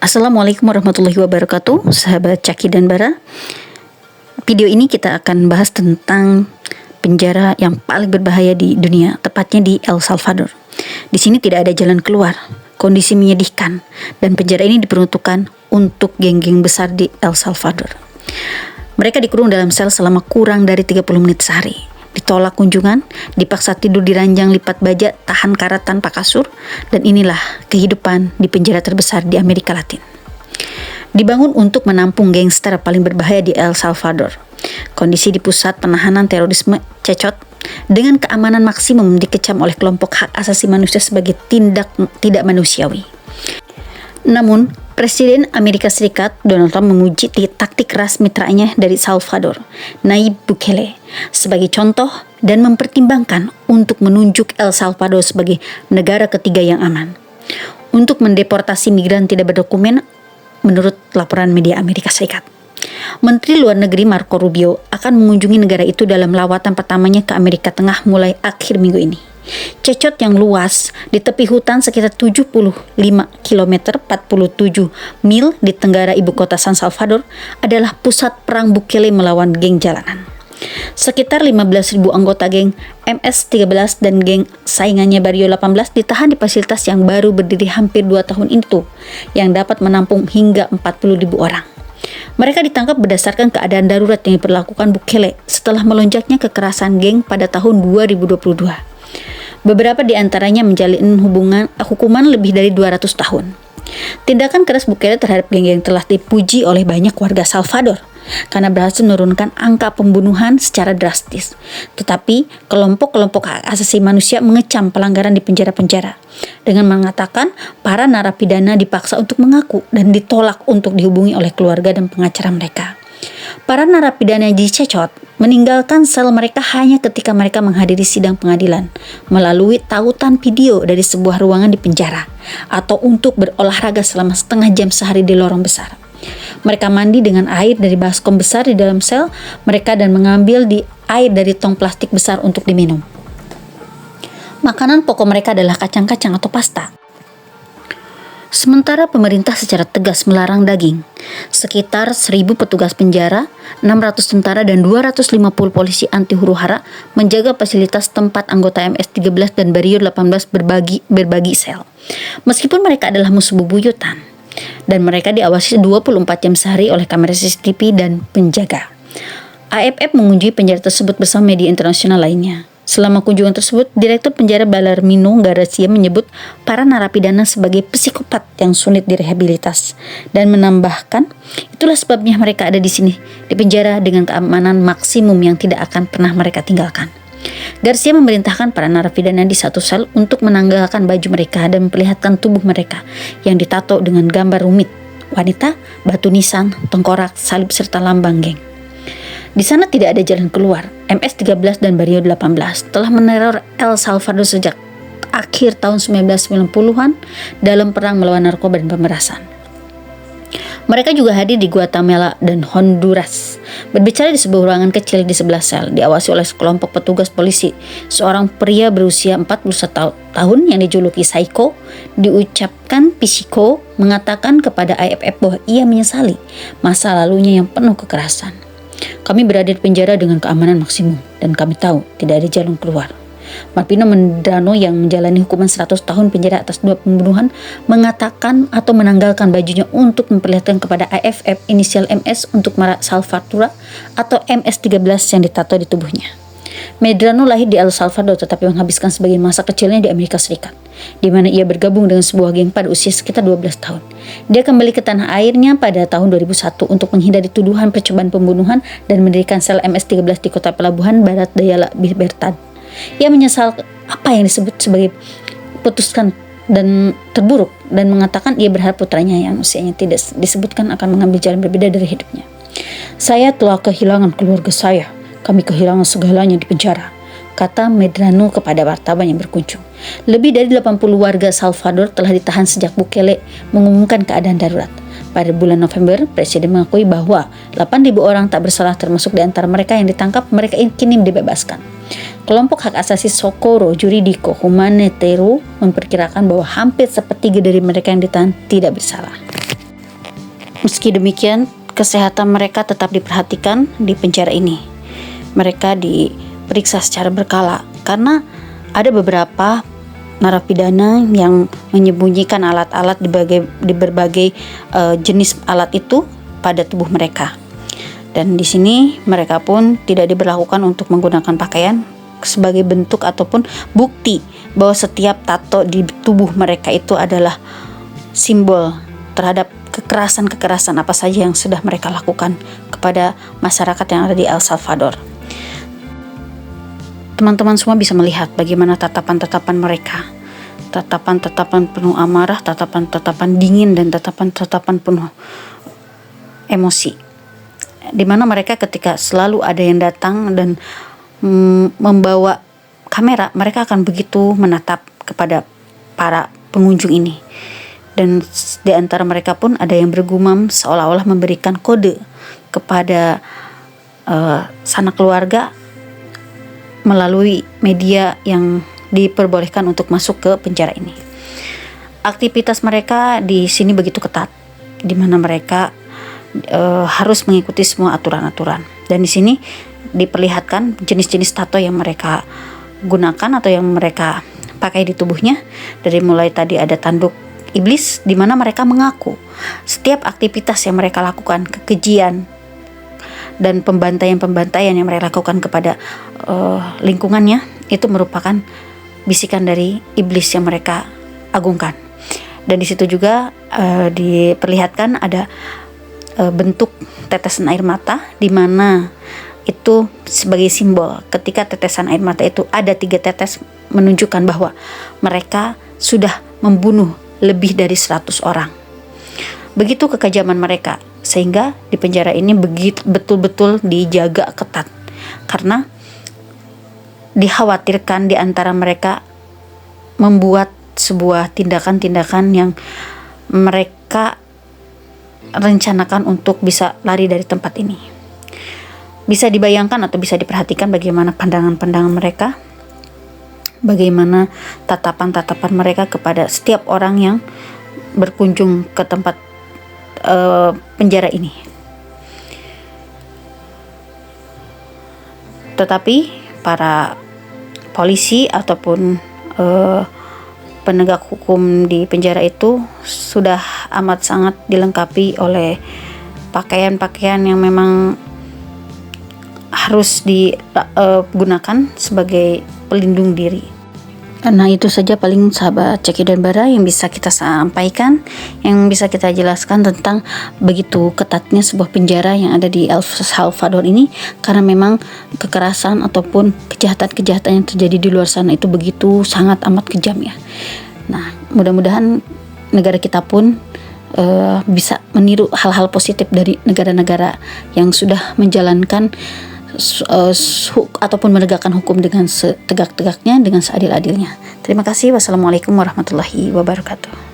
Assalamualaikum warahmatullahi wabarakatuh, sahabat Caki dan Bara. Video ini kita akan bahas tentang penjara yang paling berbahaya di dunia, tepatnya di El Salvador. Di sini tidak ada jalan keluar, kondisi menyedihkan, dan penjara ini diperuntukkan untuk geng-geng besar di El Salvador. Mereka dikurung dalam sel selama kurang dari 30 menit sehari. Ditolak kunjungan, dipaksa tidur di ranjang lipat baja, tahan karat tanpa kasur, dan inilah kehidupan di penjara terbesar di Amerika Latin. Dibangun untuk menampung gangster paling berbahaya di El Salvador. Kondisi di pusat penahanan terorisme Cechot dengan keamanan maksimum dikecam oleh kelompok hak asasi manusia sebagai tindak tidak manusiawi. Namun, Presiden Amerika Serikat Donald Trump memuji taktik keras mitranya dari Salvador, Nayib Bukele, sebagai contoh dan mempertimbangkan untuk menunjuk El Salvador sebagai negara ketiga yang aman untuk mendeportasi migran tidak berdokumen menurut laporan media Amerika Serikat. Menteri Luar Negeri Marco Rubio akan mengunjungi negara itu dalam lawatan pertamanya ke Amerika Tengah mulai akhir minggu ini. Cechot yang luas di tepi hutan sekitar 75 km 47 mil di tenggara ibu kota San Salvador adalah pusat perang Bukele melawan geng jalanan. Sekitar 15.000 anggota geng MS-13 dan geng saingannya Barrio 18 ditahan di fasilitas yang baru berdiri hampir 2 tahun itu, yang dapat menampung hingga 40.000 orang. Mereka ditangkap berdasarkan keadaan darurat yang diberlakukan Bukele setelah melonjaknya kekerasan geng pada tahun 2022. Beberapa di antaranya menjalin hukuman lebih dari 200 tahun. Tindakan keras Bukele terhadap geng-geng telah dipuji oleh banyak warga Salvador karena berhasil menurunkan angka pembunuhan secara drastis. Tetapi kelompok-kelompok hak asasi manusia mengecam pelanggaran di penjara-penjara dengan mengatakan para narapidana dipaksa untuk mengaku dan ditolak untuk dihubungi oleh keluarga dan pengacara mereka. Para narapidana di Cechot meninggalkan sel mereka hanya ketika mereka menghadiri sidang pengadilan melalui tautan video dari sebuah ruangan di penjara atau untuk berolahraga selama setengah jam sehari di lorong besar. Mereka mandi dengan air dari baskom besar di dalam sel mereka dan mengambil air dari tong plastik besar untuk diminum. Makanan pokok mereka adalah kacang-kacang atau pasta. Sementara pemerintah secara tegas melarang daging, sekitar 1.000 petugas penjara, 600 tentara dan 250 polisi anti huru-hara menjaga fasilitas tempat anggota MS-13 dan Barrio 18 berbagi sel. Meskipun mereka adalah musuh bebuyutan dan mereka diawasi 24 jam sehari oleh kamera CCTV dan penjaga. AFF mengunjungi penjara tersebut bersama media internasional lainnya. Selama kunjungan tersebut, Direktur Penjara Bellarmino Garcia menyebut para narapidana sebagai psikopat yang sulit direhabilitas dan menambahkan, itulah sebabnya mereka ada di sini, di penjara dengan keamanan maksimum yang tidak akan pernah mereka tinggalkan. Garcia memerintahkan para narapidana di satu sel untuk menanggalkan baju mereka dan memperlihatkan tubuh mereka yang ditato dengan gambar rumit, wanita, batu nisan, tengkorak, salib serta lambang geng. Di sana tidak ada jalan keluar. MS-13 dan Barrio 18 telah meneror El Salvador sejak akhir tahun 1990-an dalam perang melawan narkoba dan pemerasan. Mereka juga hadir di Guatemala dan Honduras. Berbicara di sebuah ruangan kecil di sebelah sel, diawasi oleh sekelompok petugas polisi. Seorang pria berusia 41 tahun yang dijuluki Psycho, diucapkan Pisiko, mengatakan kepada AFF bahwa ia menyesali masa lalunya yang penuh kekerasan. Kami berada di penjara dengan keamanan maksimum dan kami tahu tidak ada jalan keluar. Marpino Medrano yang menjalani hukuman 100 tahun penjara atas 2 pembunuhan mengatakan atau menanggalkan bajunya untuk memperlihatkan kepada AFF inisial MS untuk Mara Salvatore atau MS-13 yang ditato di tubuhnya. Medrano lahir di El Salvador tetapi menghabiskan sebagian masa kecilnya di Amerika Serikat, di mana ia bergabung dengan sebuah geng pada usia sekitar 12 tahun. Dia kembali ke tanah airnya pada tahun 2001 untuk menghindari tuduhan percobaan pembunuhan dan mendirikan sel MS-13 di kota pelabuhan Barat Daya La Libertad. Ia menyesal apa yang disebut sebagai putuskan dan terburuk dan mengatakan ia berharap putranya yang usianya tidak disebutkan akan mengambil jalan berbeda dari hidupnya. Saya telah kehilangan keluarga saya. Kami kehilangan segalanya di penjara, kata Medrano kepada wartawan yang berkunjung. Lebih dari 80 warga Salvador telah ditahan sejak Bukele mengumumkan keadaan darurat. Pada bulan November, Presiden mengakui bahwa 8.000 orang tak bersalah termasuk di antara mereka yang ditangkap, mereka kini dibebaskan. Kelompok hak asasi Socorro Jurídico Humanitario memperkirakan bahwa hampir sepertiga dari mereka yang ditahan tidak bersalah. Meski demikian, kesehatan mereka tetap diperhatikan di penjara ini. Mereka diperiksa secara berkala karena ada beberapa narapidana yang menyembunyikan alat-alat di berbagai jenis alat itu pada tubuh mereka. Dan di sini mereka pun tidak diberlakukan untuk menggunakan pakaian sebagai bentuk ataupun bukti bahwa setiap tato di tubuh mereka itu adalah simbol terhadap kekerasan-kekerasan apa saja yang sudah mereka lakukan kepada masyarakat yang ada di El Salvador. Teman-teman semua bisa melihat bagaimana tatapan-tatapan mereka, tatapan-tatapan penuh amarah, tatapan-tatapan dingin, dan tatapan-tatapan penuh emosi, di mana mereka ketika selalu ada yang datang dan membawa kamera, mereka akan begitu menatap kepada para pengunjung ini. Dan di antara mereka pun ada yang bergumam seolah-olah memberikan kode kepada sanak keluarga melalui media yang diperbolehkan untuk masuk ke penjara ini. Aktivitas mereka di sini begitu ketat, di mana mereka harus mengikuti semua aturan-aturan. Dan di sini diperlihatkan jenis-jenis tato yang mereka gunakan atau yang mereka pakai di tubuhnya. Dari mulai tadi ada tanduk iblis, di mana mereka mengaku setiap aktivitas yang mereka lakukan, kekejian dan pembantaian-pembantaian yang mereka lakukan kepada lingkungannya, itu merupakan bisikan dari iblis yang mereka agungkan. Dan di situ juga diperlihatkan ada bentuk tetesan air mata, di mana itu sebagai simbol ketika tetesan air mata itu ada 3 tetes, menunjukkan bahwa mereka sudah membunuh lebih dari 100 orang. Begitu kekejaman mereka, sehingga di penjara ini betul-betul dijaga ketat, karena dikhawatirkan di antara mereka membuat sebuah tindakan-tindakan yang mereka rencanakan untuk bisa lari dari tempat ini. Bisa dibayangkan atau bisa diperhatikan bagaimana pandangan-pandangan mereka, bagaimana tatapan-tatapan mereka kepada setiap orang yang berkunjung ke tempat penjara ini. Tetapi para polisi ataupun penegak hukum di penjara itu sudah amat sangat dilengkapi oleh pakaian-pakaian yang memang harus digunakan sebagai pelindung diri. Nah, itu saja paling sahabat Ceki dan Bara yang bisa kita sampaikan, yang bisa kita jelaskan tentang begitu ketatnya sebuah penjara yang ada di El Salvador ini, karena memang kekerasan ataupun kejahatan-kejahatan yang terjadi di luar sana itu begitu sangat amat kejam ya. Nah, mudah-mudahan negara kita pun bisa meniru hal-hal positif dari negara-negara yang sudah menjalankan ataupun menegakkan hukum dengan setegak-tegaknya, dengan seadil-adilnya. Terima kasih. Wassalamualaikum warahmatullahi wabarakatuh.